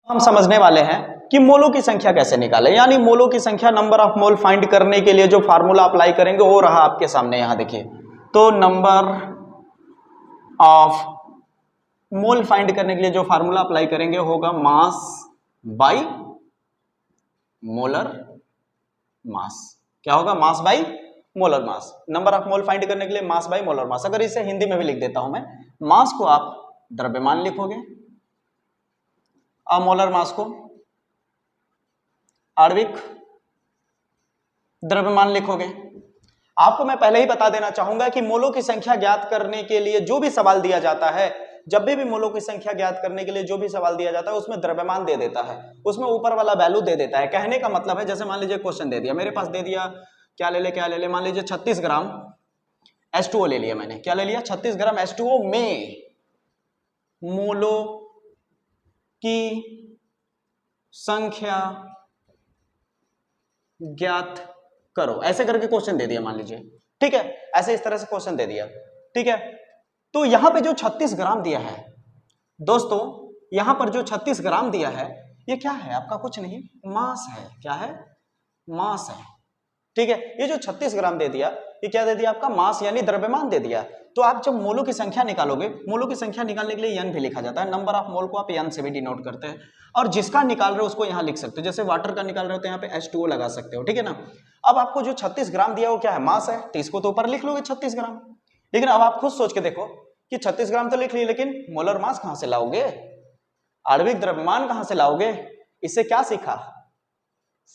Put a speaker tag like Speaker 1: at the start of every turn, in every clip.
Speaker 1: हम समझने वाले हैं कि मोलों की संख्या कैसे निकालें, यानी मोलों की संख्या नंबर ऑफ मोल फाइंड करने के लिए जो फार्मूला अप्लाई करेंगे वो रहा आपके सामने, यहां देखिए। तो नंबर ऑफ मोल फाइंड करने के लिए जो फार्मूला अप्लाई करेंगे होगा मास बाई मोलर मास। क्या होगा? Mass by molar mass. Number of mole find करने के लिए मास बाई मोलर मास। अगर इसे हिंदी में भी लिख देता हूं मैं, मास को आप द्रव्यमान लिखोगे और मोलर मास को आणविक द्रव्यमान लिखोगे। आपको मैं पहले ही बता देना चाहूंगा कि मोलों की संख्या ज्ञात करने के लिए जो भी सवाल दिया जाता है, जब भी मोलों की संख्या ज्ञात करने के लिए जो भी सवाल दिया जाता है उसमें द्रव्यमान दे देता है, उसमें ऊपर वाला वैल्यू दे देता है। कहने का मतलब है, जैसे मान लीजिए क्वेश्चन दे दिया, मेरे पास दे दिया क्या ले ले, मान लीजिए 36 ग्राम H2O ले लिया मैंने। क्या ले लिया? 36 ग्राम H2O में मोलों की संख्या ज्ञात करो, ऐसे करके क्वेश्चन दे दिया मान लीजिए। ठीक है, ऐसे इस तरह से क्वेश्चन दे दिया। ठीक है, तो यहां पे जो 36 ग्राम दिया है दोस्तों, यहां पर जो 36 ग्राम दिया है ये क्या है? आपका कुछ नहीं, मास है। क्या है? मास है। ठीक है, ये जो 36 ग्राम दे दिया ये क्या दे दिया? आपका मास यानी द्रव्यमान दे दिया। तो आप जब मोलों की संख्या निकालोगे, मोलों की संख्या निकालने के लिए n भी लिखा जाता है। नंबर ऑफ मोल को आप n से भी डिनोट करते हैं, और जिसका निकाल रहे हो उसको यहां लिख सकते हो। जैसे वाटर का निकाल रहे हो तो यहाँ पे H2O लगा सकते हो। ठीक है ना। अब आपको जो 36 ग्राम दिया वो क्या है? मास है, तो इसको तो ऊपर लिख लोगे 36 ग्राम। लेकिन अब आप खुद सोच के देखो कि 36 ग्राम तो लिख लिए, लेकिन मोलर मास कहां से लाओगे? आणविक द्रव्यमान कहां से लाओगे? इससे क्या सीखा?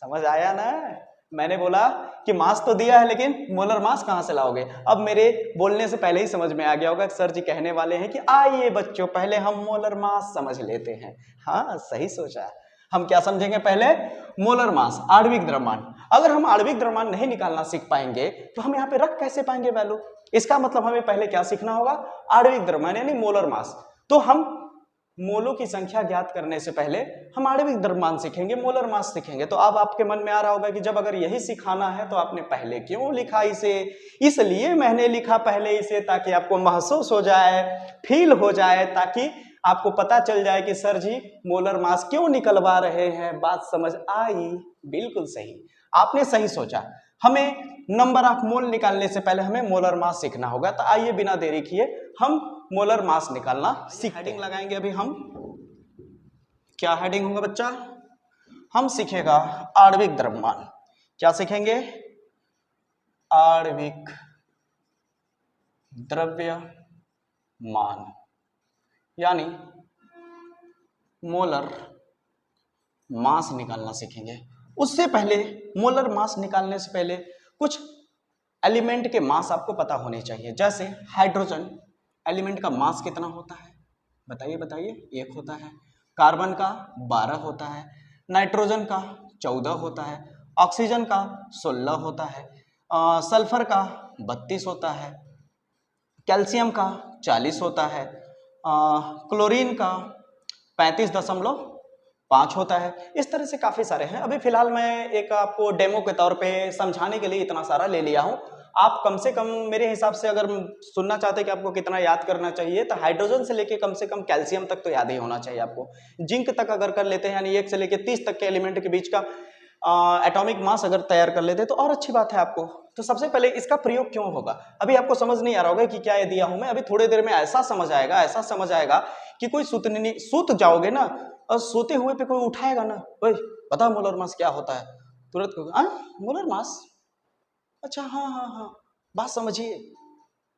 Speaker 1: समझ आया ना? मैंने बोला कि मास तो दिया है लेकिन मोलर मास कहां से लाओगे। अब मेरे बोलने से पहले ही समझ में आ गया होगा सर जी कहने वाले हैं कि आइए बच्चों पहले हम मोलर मास समझ लेते हैं। हाँ, सही सोचा। हम क्या समझेंगे पहले? मोलर मास, आणविक द्रव्यमान। अगर हम आणविक द्रव्यमान नहीं निकालना सीख पाएंगे तो हम यहाँ पे रख कैसे पाएंगे वैल्यू? इसका मतलब हमें पहले क्या सीखना होगा? आणविक द्रव्यमान यानी मोलर मास। तो हम मोलों की संख्या ज्ञात करने से पहले हम आणविक द्रव्यमान सीखेंगे, मोलर मास सीखेंगे। तो अब आपके मन में आ रहा होगा कि जब अगर यही सिखाना है तो आपने पहले क्यों लिखा इसे? इसलिए मैंने लिखा पहले इसे ताकि आपको महसूस हो जाए, फील हो जाए, ताकि आपको पता चल जाए कि सर जी मोलर मास क्यों निकलवा रहे हैं। बात समझ आई? बिल्कुल सही, आपने सही सोचा। हमें नंबर ऑफ मोल निकालने से पहले हमें मोलर मास सीखना होगा। तो आइए बिना देरी किए हम मोलर मास निकालना सीखते हैं। हेडिंग लगाएंगे अभी हम। क्या हेडिंग होगा बच्चा? हम सीखेगा आणविक द्रव्यमान। क्या सीखेंगे? आणविक द्रव्यमान यानी मोलर मास निकालना सीखेंगे। उससे पहले मोलर मास निकालने से पहले कुछ एलिमेंट के मास आपको पता होने चाहिए। जैसे हाइड्रोजन एलिमेंट का मास कितना होता है? बताइए बताइए। 1 होता है। कार्बन का 12 होता है। नाइट्रोजन का 14 होता है। ऑक्सीजन का 16 होता है। सल्फर का 32 होता है। कैल्शियम का 40 होता है। क्लोरीन का 35.5 होता है। इस तरह से काफी सारे हैं। अभी फिलहाल मैं एक आपको डेमो के तौर पे समझाने के लिए इतना सारा ले लिया हूं। आप कम से कम मेरे हिसाब से अगर सुनना चाहते हैं कि आपको कितना याद करना चाहिए, तो हाइड्रोजन से लेके कम से कम कैल्शियम तक तो याद ही होना चाहिए आपको। जिंक तक अगर कर लेते हैं, यानी 1 से लेके 30 तक के एलिमेंट के बीच का एटॉमिक मास अगर तैयार कर लेते तो और अच्छी बात है आपको। तो सबसे पहले इसका प्रयोग क्यों होगा, अभी आपको समझ नहीं आ रहा होगा कि क्या ये दिया हूं मैं। अभी थोड़ी देर में ऐसा समझ आएगा कि कोई सूत जाओगे ना, और सोते हुए पे कोई उठाएगा ना, भाई पता मोलर मास क्या होता है? तुरंत मोलर मास, अच्छा हाँ हाँ हाँ, बात समझिए।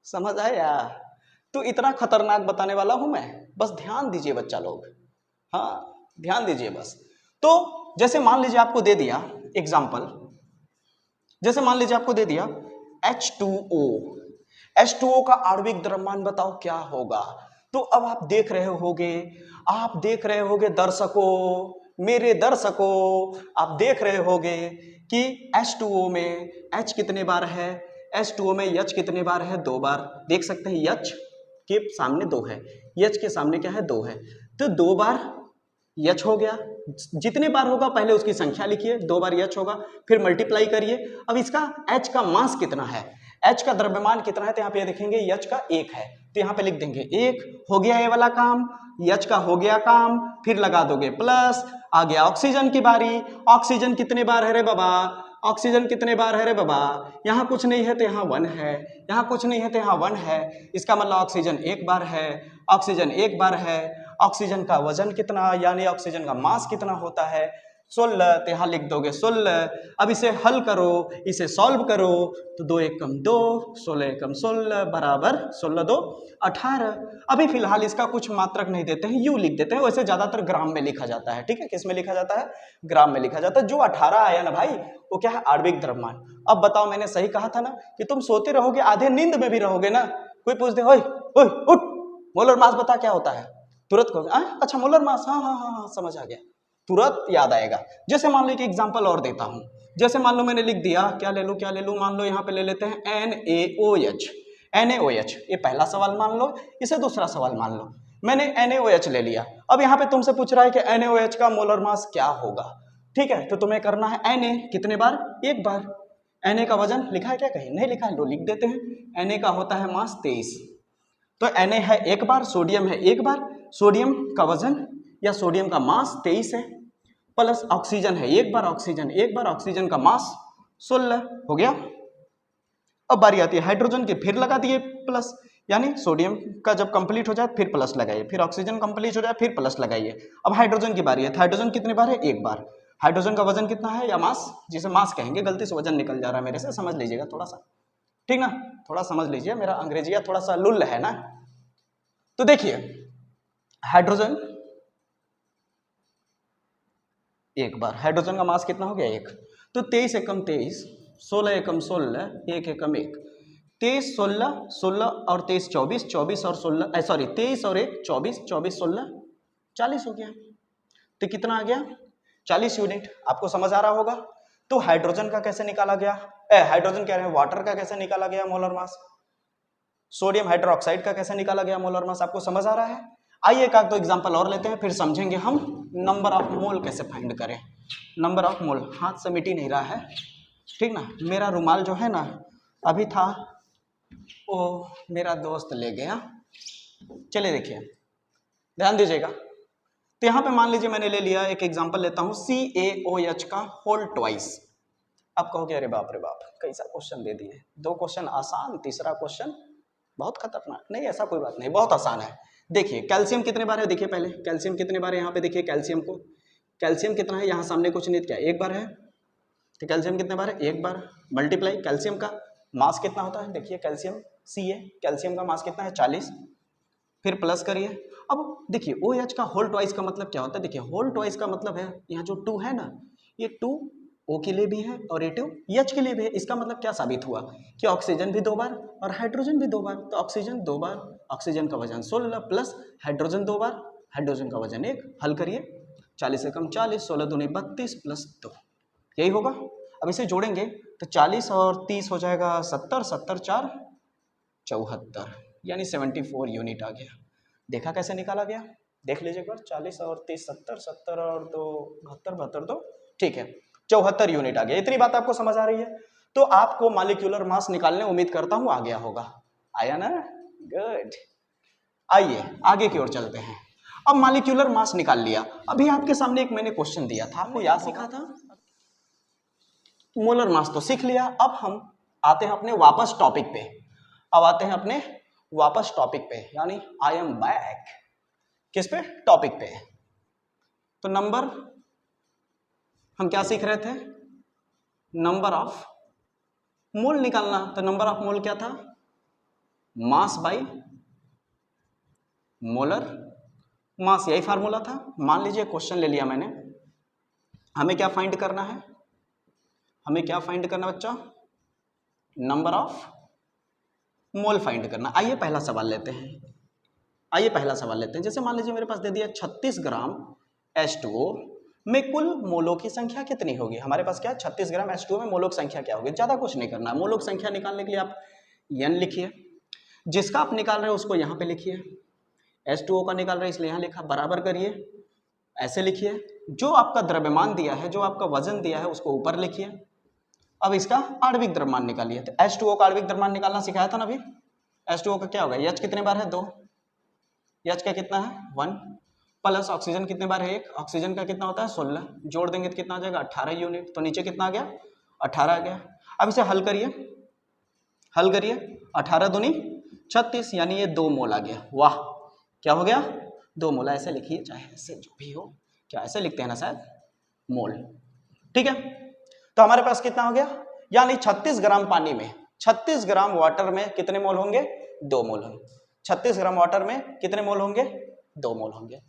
Speaker 1: समझ आया? तो इतना खतरनाक बताने वाला हूं मैं, बस ध्यान दीजिए बच्चा लोग। हाँ, ध्यान दीजिए बस। तो जैसे मान लीजिए आपको दे दिया एग्जाम्पल, जैसे मान लीजिए आपको दे दिया H2O। H2O का आणविक द्रव्यमान बताओ क्या होगा? तो अब आप देख रहे होगे दर्शकों, मेरे दर्शकों, आप देख रहे होगे कि H2O में H कितने बार है? H2O में H कितने बार है? 2 बार। देख सकते हैं H के सामने 2 है, H के सामने क्या है? 2 है। तो 2 बार H हो गया। जितने बार होगा पहले उसकी संख्या लिखिए, 2 बार H होगा, फिर मल्टीप्लाई करिए। अब इसका H का मास कितना है? H का द्रव्यमान कितना है तो यहाँ पे देखेंगे H का 1 है, तो यहाँ पे लिख देंगे 1, हो गया ये वाला काम, H का हो गया काम, फिर लगा दोगे प्लस, आ गया ऑक्सीजन की बारी। ऑक्सीजन कितने बार है रे बाबा, ऑक्सीजन कितने बार है रे बाबा, यहाँ कुछ नहीं है तो यहाँ 1 है, यहाँ कुछ नहीं है तो यहाँ 1 है, इसका मतलब ऑक्सीजन 1 बार है, ऑक्सीजन 1 बार है। ऑक्सीजन का वजन कितना यानी ऑक्सीजन का मास कितना होता है 16, तो यहाँ लिख दोगे 16। अब इसे हल करो, इसे सॉल्व करो, तो 2 एकम 2, 16 एकम 16 बराबर 16 2 18। अभी फिलहाल इसका कुछ मात्रक नहीं देते हैं, यू लिख देते हैं, वैसे ज्यादातर ग्राम में लिखा जाता है, ठीक है, किस में लिखा जाता है, ग्राम में लिखा जाता है। जो 18 आया ना भाई वो क्या है, आणविक द्रव्यमान। अब बताओ मैंने सही कहा था ना कि तुम सोते रहोगे आधे नींद में भी रहोगे ना, कोई पूछ दे ओए ओए उठ मोलर मास बता क्या होता है, तुरंत कहोगे अच्छा मोलर मास, हाँ हाँ हाँ हाँ समझ आ गया, तुरंत याद आएगा। जैसे मान लो एक एग्जांपल और देता हूं, जैसे मान लो मैंने लिख दिया, क्या ले लूं, मान लो यहाँ पे ले लेते हैं NaOH, NaOH, ये पहला सवाल मान लो, इसे दूसरा सवाल मान लो, मैंने NaOH ले लिया। अब यहाँ पे तुमसे पूछ रहा है कि NaOH का मोलर मास क्या होगा, ठीक है, तो तुम्हें करना है Na कितने बार, 1 बार। Na का वजन लिखा है क्या, कहीं नहीं लिखा है, लो लिख देते हैं। Na का होता है मास 23, तो Na है 1 बार, सोडियम है 1 बार, सोडियम का वजन या सोडियम का मास 23 है, प्लस ऑक्सीजन है 1 बार, ऑक्सीजन 1 बार, ऑक्सीजन का मास 16 हो गया। अब बारी आती है हाइड्रोजन की, फिर लगा दिए प्लस, यानी सोडियम का जब कंप्लीट हो जाए फिर प्लस लगाइए, फिर ऑक्सीजन कंप्लीट हो जाए फिर प्लस लगाइए। अब हाइड्रोजन की बारी है, हाइड्रोजन कितने बार है, 1 बार। हाइड्रोजन का वजन कितना है या मास, जिसे मास कहेंगे, गलती से वजन निकल जा रहा है मेरे से, समझ लीजिएगा थोड़ा सा, ठीक ना, थोड़ा समझ लीजिए, मेरा अंग्रेजिया थोड़ा सा लुल्ल है ना। तो देखिए हाइड्रोजन 1 बार, हाइड्रोजन का मास कितना हो गया 1, तो 23 एकम 23, 16 एकम 16, 1 एकम 1, 23 16, 16 और 23 24, 24 और 16 सॉरी 23 और 1 24, 24 16 40 हो गया, तो कितना आ गया 40 यूनिट। आपको समझ आ रहा होगा। तो हाइड्रोजन का कैसे निकाला गया, हाइड्रोजन कह रहे हैं, वाटर का कैसे निकाला गया मोलर मास, सोडियम हाइड्रोक्साइड का कैसे निकाला गया मोलर मास, आपको समझ आ रहा है। आइए एक आध दो एग्जांपल और लेते हैं, फिर समझेंगे हम नंबर ऑफ मोल कैसे फाइंड करें। नंबर ऑफ मोल हाथ से मिट ही नहीं रहा है, ठीक ना, मेरा रुमाल जो है ना अभी था वो मेरा दोस्त ले गया। चलिए देखिए ध्यान दीजिएगा, तो यहाँ पे मान लीजिए मैंने ले लिया, एक एग्जांपल लेता हूँ CaOH का होल ट्वाइस। आप कहोगे अरे बाप रे बाप कैसा क्वेश्चन दे दिए, 2 क्वेश्चन आसान, तीसरा क्वेश्चन बहुत खतरनाक। नहीं ऐसा कोई बात नहीं, बहुत आसान है। देखिए कैल्शियम कितने बार है, देखिए पहले कैल्शियम कितने बार है, यहाँ पे देखिए कैल्शियम को, कैल्शियम कितना है, यहाँ सामने कुछ नहीं क्या 1 बार है, तो कैल्शियम कितने बार है 1 बार, मल्टीप्लाई कैल्शियम का मास कितना होता है, देखिए कैल्शियम Ca, कैल्शियम का मास कितना है 40, फिर प्लस करिए। अब देखिए OH का होल ट्वाइस का मतलब क्या होता है, देखिए होल ट्वाइस का मतलब है यहाँ जो 2 है ना, ये 2 O के लिए भी है और ये 2 H के लिए भी है। इसका मतलब क्या साबित हुआ कि ऑक्सीजन भी 2 बार और हाइड्रोजन भी 2 बार, तो ऑक्सीजन 2 बार, ऑक्सीजन का वजन 16 प्लस हाइड्रोजन 2 बार, हाइड्रोजन का वजन 1, हल करिए 40 से कम 40, 16 दूनी 32 प्लस 2, यही होगा। अब इसे जोड़ेंगे तो 40 और 30 हो जाएगा 70, 70 4 74, यानी 74 यूनिट आ गया। देखा कैसे निकाला गया, देख लीजिए एक बार, 40 और 30 70, 70 और 2 72, 72 2, ठीक है 74 यूनिट आ गया। इतनी बात आपको समझ आ रही है, तो आपको मॉलिक्यूलर मास निकालने उम्मीद करता हूं आ गया होगा, आया ना, गुड। आइए आगे की ओर चलते हैं। अब मॉलिक्यूलर मास निकाल लिया, अभी आपके सामने एक मैंने क्वेश्चन दिया था, आपको याद सीखा था, मोलर मास तो सीख लिया। अब हम आते हैं अपने वापस टॉपिक पे, अब आते हैं अपने वापस टॉपिक पे, यानी आई एम बैक, किस पे, टॉपिक पे। तो नंबर हम क्या सीख रहे थे, नंबर ऑफ मोल निकालना। तो नंबर ऑफ मोल क्या था, मास बाई मोलर मास, यही फार्मूला था। मान लीजिए क्वेश्चन ले लिया मैंने, हमें क्या फाइंड करना है, हमें क्या फाइंड करना बच्चा, नंबर ऑफ मोल फाइंड करना। आइए पहला सवाल लेते हैं, आइए पहला सवाल लेते हैं। जैसे मान लीजिए मेरे पास दे दिया 36 ग्राम H2O में कुल मोलों की संख्या कितनी होगी। हमारे पास क्या है 36 ग्राम H2O में मोलों की संख्या क्या होगी, ज्यादा कुछ नहीं करना है। मोलों की संख्या निकालने के लिए आप N लिखिए, जिसका आप निकाल रहे हो उसको यहाँ पे लिखिए, H2O का निकाल रहे हैं इसलिए यहाँ लिखा, बराबर करिए, ऐसे लिखिए। जो आपका द्रव्यमान दिया है, जो आपका वजन दिया है उसको ऊपर लिखिए। अब इसका आणविक द्रव्यमान निकालिए। तो H2O का आणविक द्रव्यमान निकालना सिखाया था ना अभी। H2O का क्या होगा, H कितने बार है 2, H का कितना है 1, प्लस ऑक्सीजन कितने बार है 1, ऑक्सीजन का कितना होता है 16, जोड़ देंगे तो कितना आ जाएगा 18 यूनिट। तो नीचे कितना आ गया 18 आ गया। अब इसे हल करिए, हल करिए, 18 दूनी 36 यानी ये 2 मोल आ गया। वाह, क्या हो गया 2 मोल। ऐसे लिखिए, चाहे ऐसे जो भी हो, क्या ऐसे लिखते हैं ना शायद, मोल। ठीक है, तो हमारे पास कितना हो गया, यानी 36 ग्राम पानी में, 36 ग्राम वाटर में कितने मोल होंगे 2 मोल होंगे। 36 ग्राम वाटर में कितने मोल होंगे 2 मोल होंगे।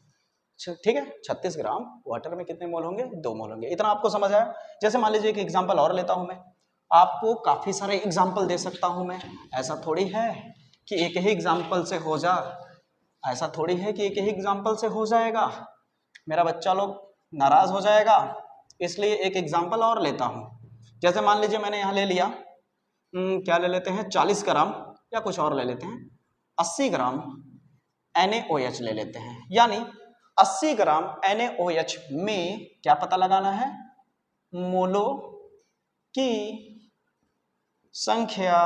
Speaker 1: ठीक है, 36 ग्राम वाटर में कितने मोल होंगे 2 मोल होंगे। इतना आपको समझ आया। जैसे मान लीजिए एक एग्जांपल और लेता हूं मैं, आपको काफी सारे एग्जांपल दे सकता हूं मैं। ऐसा थोड़ी है कि एक ही एग्जांपल से हो जा, ऐसा थोड़ी है कि एक ही एग्जांपल से हो जाएगा, मेरा बच्चा लोग नाराज हो जाएगा। इसलिए एक एग्जांपल और लेता हूं। जैसे मान लीजिए मैंने यहाँ ले लिया, क्या ले लेते हैं 40 ग्राम, या कुछ और ले लेते हैं 80 ग्राम NaOH ले लेते हैं। यानी 80 ग्राम NaOH में क्या पता लगाना है, मोलों की संख्या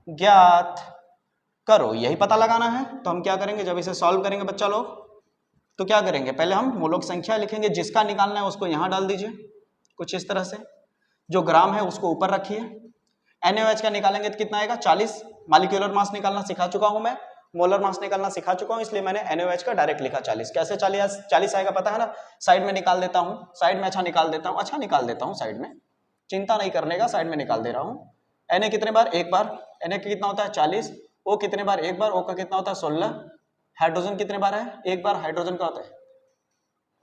Speaker 1: ज्ञात करो, यही पता लगाना है। तो हम क्या करेंगे, जब इसे सॉल्व करेंगे बच्चा लोग, तो क्या करेंगे, पहले हम मोलों की संख्या लिखेंगे, जिसका निकालना है उसको यहां डाल दीजिए कुछ इस तरह से, जो ग्राम है उसको ऊपर रखिए। NaOH का निकालेंगे तो कितना आएगा 40। मॉलिक्यूलर मास निकालना सिखा चुका हूं मैं, मोलर मास निकालना सिखा चुका हूं, इसलिए मैंने NaOH का डायरेक्ट लिखा 40। कैसे 40 आएगा पता है ना, साइड में निकाल देता हूं, साइड में अच्छा निकाल देता हूं, साइड में, चिंता नहीं करने का, साइड में निकाल दे रहा हूं। Na कितने बार, एक बार, Na का कितना होता है 40, O कितने बार, एक बार, O का कितना होता है 16, हाइड्रोजन कितने बार है, एक बार, हाइड्रोजन का होता है,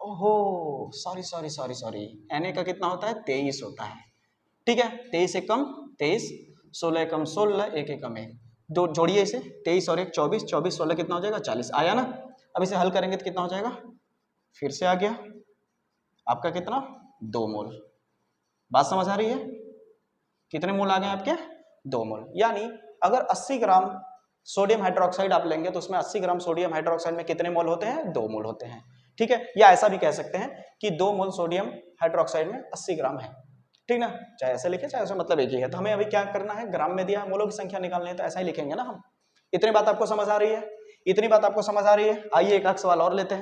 Speaker 1: ओहो सॉरी, Na का कितना होता है 23 होता है। ठीक है, 23 एक कम 23, 16 एक कम 16, एक एक कम 1, दो जोड़िए इसे, 23 और 1 24, 24 16 कितना हो जाएगा 40, आया ना। अब इसे हल करेंगे तो कितना हो जाएगा, फिर से आ गया आपका कितना 2 मोल। बात समझ आ रही है, कितने मोल आ गए आपके 2 मोल। यानी अगर 80 ग्राम सोडियम हाइड्रोक्साइड आप लेंगे तो उसमें 80 ग्राम सोडियम हाइड्रोक्साइड में कितने मोल होते हैं 2 मोल होते हैं। ठीक है, या ऐसा भी कह सकते हैं कि 2 मोल सोडियम हाइड्रोक्साइड में 80 ग्राम है। ठीक ना, चाहे ऐसे लिखे चाहे ऐसे, मतलब एक ही है। तो हमें अभी क्या करना है, ग्राम में दिया मोलों की संख्या निकालनी है, तो ऐसा ही लिखेंगे ना हम। इतनी बात आपको समझ आ रही है, इतनी बात आपको समझ आ रही है। आइए एक सवाल और लेते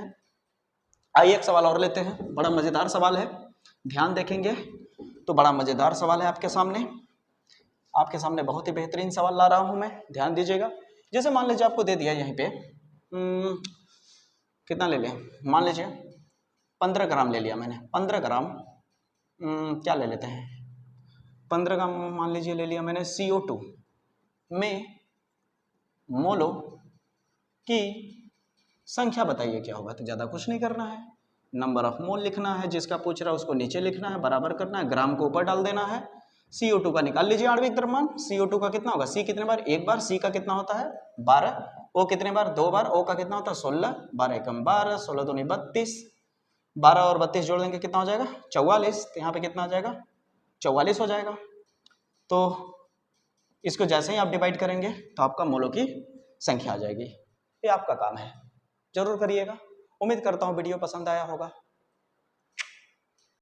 Speaker 1: हैं, बड़ा मजेदार सवाल है, ध्यान देखेंगे तो बड़ा मजेदार सवाल है आपके सामने बहुत ही बेहतरीन सवाल ला रहा हूं मैं, ध्यान दीजिएगा। जैसे मान लीजिए आपको दे दिया यहीं पे, कितना ले लें, मान लीजिए 15 ग्राम ले लिया मैंने, 15 ग्राम क्या ले लेते हैं, 15 ग्राम मान लीजिए ले लिया मैंने CO2 में मोलों की संख्या बताइए क्या होगा। तो ज्यादा कुछ नहीं करना है, नंबर ऑफ मोल लिखना है, जिसका पूछ रहा है उसको नीचे लिखना है, बराबर करना है, ग्राम को ऊपर डाल देना है। CO2 का निकाल लीजिए आणविक द्रव्यमान, CO2 का कितना होगा, C कितने बार, एक बार, C का कितना होता है 12, O कितने बार, 2 बार, O का कितना होता है 16, 12 एकम 12, 16 दूनी 32, 12 और 32 जोड़ देंगे कितना हो जाएगा 44, तो यहाँ पे कितना आ जाएगा 44 हो जाएगा। तो इसको जैसे ही आप डिवाइड करेंगे तो आपका मोलों की संख्या आ जाएगी। ये आपका काम है, जरूर करिएगा। उम्मीद करता हूँ वीडियो पसंद आया होगा।